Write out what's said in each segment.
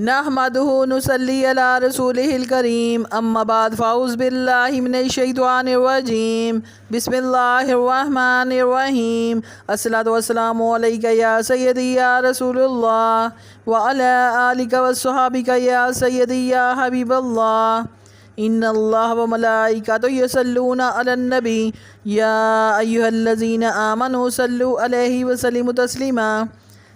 नहमदुहु नुसल्ली अला रसूलिहिल करीम अम्मा बाद फ़ाउज़ बिल्लाहि मिनश शैतानिर रजीम बिस्मिल्लाहिर रहमानिर रहीम अस्सलातु वस्सलामु अलैका या सय्यदी या रसूलुल्लाह व अला आलिका वस्सहाबिका या सय्यदी या हबीबल्लाह इन्नल्लाह व मलाइकतहु यसल्लूना अलन नबी या अय्युहल्लज़ीना आमनू सल्लु अलैहि व सल्लिमु तस्लीमा।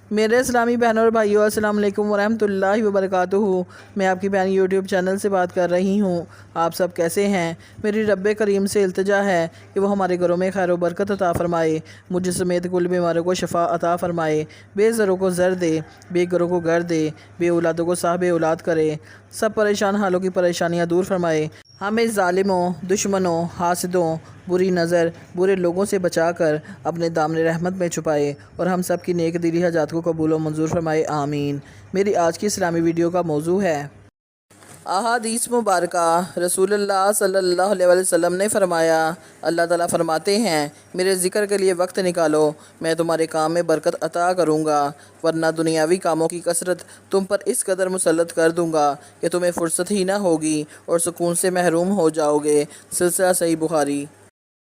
मेरे इस्लामी बहनों और भाइयों, अस्सलाम वालेकुम वरहमतुल्लाहि वबरकातुहू। मैं आपकी बहन यूट्यूब चैनल से बात कर रही हूँ। आप सब कैसे हैं? मेरी रब्बे करीम से इल्तिजा है कि वो हमारे घरों में खैर व बरकत अता फ़रमाए, मुझ समेत कुल बीमारों को शफ़ा अता फ़रमाए, बेज़रों को ज़र दे, बेघरों को घर दे, बे औलादों को साहब औलाद करे, सब परेशान हालों की परेशानियाँ दूर फरमाए, हमें ज़ालिमों, दुश्मनों, हासिदों, बुरी नज़र, बुरे लोगों से बचाकर अपने दामन रहमत में छुपाए और हम सब की नेक दिली हजात को कबूल व मंजूर फरमाए, आमीन। मेरी आज की इस्लामी वीडियो का मौजू है अहादीस मुबारका। रसूलुल्लाह सल्लल्लाहु अलैहि वसल्लम ने फ़रमाया, अल्लाह ताला फ़रमाते हैं, मेरे ज़िक्र के लिए वक्त निकालो, मैं तुम्हारे काम में बरकत अता करूँगा, वरना दुनियावी कामों की कसरत तुम पर इस कदर मुसल्लत कर दूँगा कि तुम्हें फ़ुर्सत ही ना होगी और सुकून से महरूम हो जाओगे। सिलसिला सही बुखारी।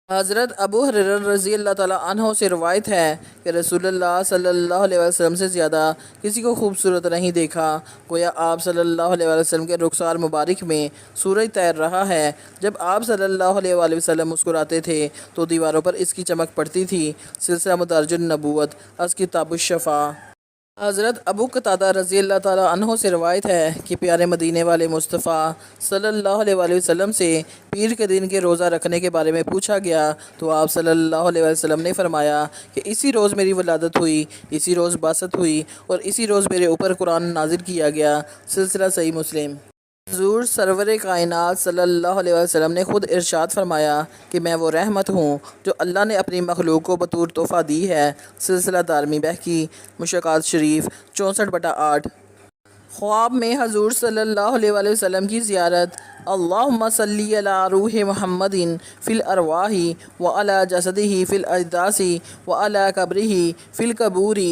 हज़रत अबू हुरैरा रज़ी अल्लाह ताला अन्हो से रवायत है कि रसूलुल्लाह सल्लल्लाहु अलैहि वसल्लम से ज़्यादा किसी को खूबसूरत नहीं देखा। गोया आप सल्लल्लाहु अलैहि वसल्लम के रुखसार मुबारक में सूरज तैर रहा है। जब आप सल्लल्लाहु अलैहि वसल्लम मुस्कुराते थे तो दीवारों पर इसकी चमक पड़ती थी। सिलसिला मदारिजुन नबूवत अज़ किताबुश शफ़ा। हज़रत अबू कतादा रज़ी अल्लाह ताला अन्हो से रवायत है कि प्यारे मदीने वाले मुस्तफ़ा सल्लल्लाहु अलैहि वसल्लम से पीर के दिन के रोज़ा रखने के बारे में पूछा गया तो आप सल्लल्लाहु अलैहि वसल्लम ने फ़रमाया कि इसी रोज़ मेरी वलादत हुई, इसी रोज़ बासत हुई और इसी रोज़ मेरे ऊपर कुरान नाजिल किया गया। सिलसिला सही मुस्लिम। हुज़ूर सरवर कायनात सल्लल्लाहु अलैहि वसल्लम ने ख़ुद इरशाद फरमाया कि मैं वो रहमत हूँ जो अल्लाह ने अपनी मखलूक को बतौर तोहफ़ा दी है। सिलसिला दारमी बहकी मुशकात शरीफ 64/8। ख्वाब में हुज़ूर सल्लल्लाहु अलैहि वसल्लम की ज़ियारत। अल्लाहुम्मा सल्ली अला रूहि मुहम्मदिन फ़िल अरवाही व अला जसदिही फ़िल अजदासी व अला कब्रिही फ़िल कबूरी।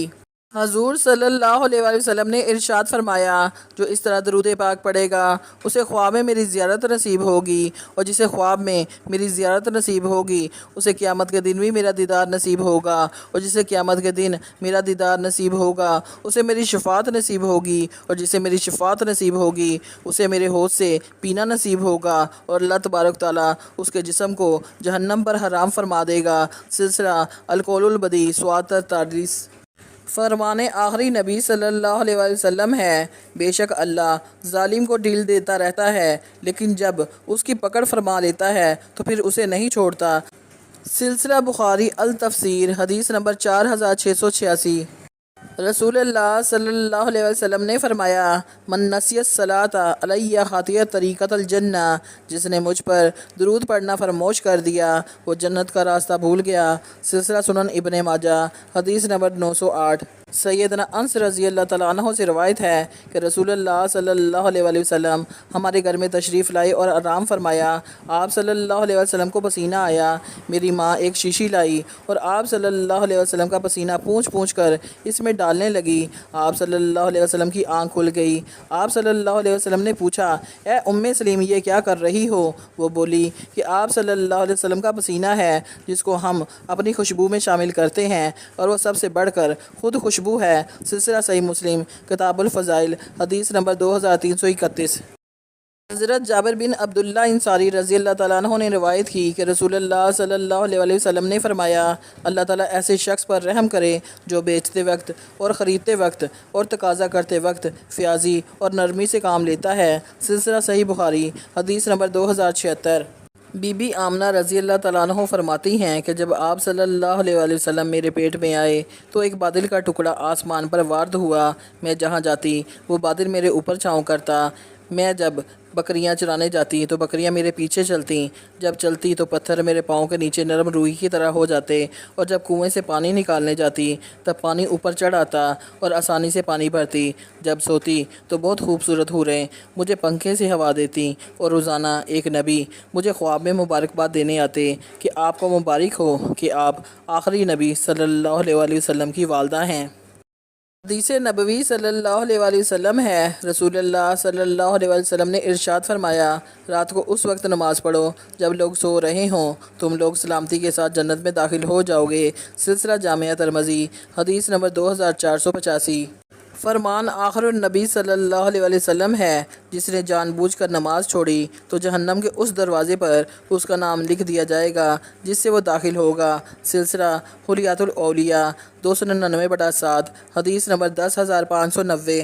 हुज़ूर सल्लल्लाहु अलैहि वसल्लम ने इरशाद फरमाया, जो इस तरह दरूद पाक पढ़ेगा उसे ख्वाब में मेरी ज़ियारत नसीब होगी, और जिसे ख्वाब में मेरी ज़ियारत नसीब होगी उसे क़यामत के दिन भी मेरा दीदार नसीब होगा, और जिसे क़यामत के दिन मेरा दीदार नसीब होगा उसे मेरी शफ़ाअत नसीब होगी, और जिसे मेरी शफ़ाअत नसीब होगी उसे मेरे हौज़ से पीना नसीब होगा, और अल्लाह तबारक ताला उसके जिस्म को जहन्नम पर हराम फरमा देगा। सिलसिला अल-कौलुल बदी 43। फरमाने आखिरी नबी सल्लल्लाहु अलैहि वसल्लम है, बेशक अल्लाह ज़ालिम को ढील देता रहता है लेकिन जब उसकी पकड़ फरमा लेता है तो फिर उसे नहीं छोड़ता। सिलसिला बुखारी अल तफसीर हदीस नंबर 4686। रसूलुल्लाह सल्लल्लाहु अलैहि वसल्लम ने फ़रमाया, मन नसियत सलाता अलैया खातिया तरीक़तल जन्ना, जिसने मुझ पर दुरूद पढ़ना फरमोश कर दिया वो जन्नत का रास्ता भूल गया। सिलसिला सुनन इब्ने माजा हदीस नंबर 908। सैयदना अनस रज़ी अल्लाह ताला अन्हु से रवायत है कि रसूलुल्लाह सल्लल्लाहु अलैहि वसल्लम हमारे घर में तशरीफ़ लाए और आराम फरमाया। आप सल्लल्लाहु अलैहि वसल्लम को पसीना आया। मेरी माँ एक शीशी लाई और आप सल्लल्लाहु अलैहि वसल्लम का पसीना पूंछ पूंछ कर इसमें डालने लगी। आप सल्लल्लाहु अलैहि वसल्लम की आँख खुल गई। आप सल्लल्लाहु अलैहि वसल्लम ने पूछा, ए उम्मे सलीम, ये क्या कर रही हो? वो बोली कि आप सल्लल्लाहु अलैहि वसल्लम का पसीना है जिसको हम अपनी खुशबू में शामिल करते हैं, और वह सबसे बढ़कर खुद खुशबू है। सिलसिला सही मुस्लिम किताबुल फ़ज़ाइल हदीस नंबर 2331। हज़रत जाबिर बिन अब्दुल्ला अंसारी रज़ी अल्लाह ताला अन्हु ने रिवायत की कि रसूलुल्लाह सल्लल्लाहु अलैहि वसल्लम ने फ़रमाया, अल्लाह ताला ऐसे शख्स पर रहम करे जो बेचते वक्त और ख़रीदते वक्त और तकाज़ा करते वक्त फ़याज़ी और नरमी से काम लेता है। सिलसिला सही बुखारी हदीस नंबर 2076। बीबी आमना रज़ी अल्लाह ताला अन्हा फरमाती हैं कि जब आप सल्लल्लाहु अलैहि वसल्लम मेरे पेट में आए तो एक बादल का टुकड़ा आसमान पर वार्द हुआ। मैं जहाँ जाती वो बादल मेरे ऊपर छाँव करता। मैं जब बकरियां चराने जाती तो बकरियां मेरे पीछे चलती। जब चलती तो पत्थर मेरे पाँव के नीचे नरम रूई की तरह हो जाते, और जब कुएं से पानी निकालने जाती तब पानी ऊपर चढ़ आता और आसानी से पानी भरती। जब सोती तो बहुत खूबसूरत हूरें मुझे पंखे से हवा देती, और रोज़ाना एक नबी मुझे ख्वाब में मुबारकबाद देने आते कि आपको मुबारक हो कि आप आखिरी नबी सल्लल्लाहु अलैहि वसल्लम की वालदा हैं। حدیث نبوی صلی اللہ علیہ وآلہ وسلم ہے، رسول اللہ صلی اللہ علیہ وآلہ وسلم نے ارشاد فرمایا، رات کو اس وقت نماز پڑھو جب لوگ سو رہے ہوں، تم لوگ سلامتی کے ساتھ جنت میں داخل ہو جاؤ گے۔ سلسلہ جامعہ ترمذی، حدیث نمبر 2485۔ فرمان آخر النبی صلی اللہ علیہ وآلہ وسلم ہے، جس نے جان بوجھ کر نماز چھوڑی تو جہنم کے اس دروازے پر اس کا نام لکھ دیا جائے گا جس سے وہ داخل ہوگا۔ سلسلہ حلیات الاولیاء 299/7، حدیث نمبر 10590۔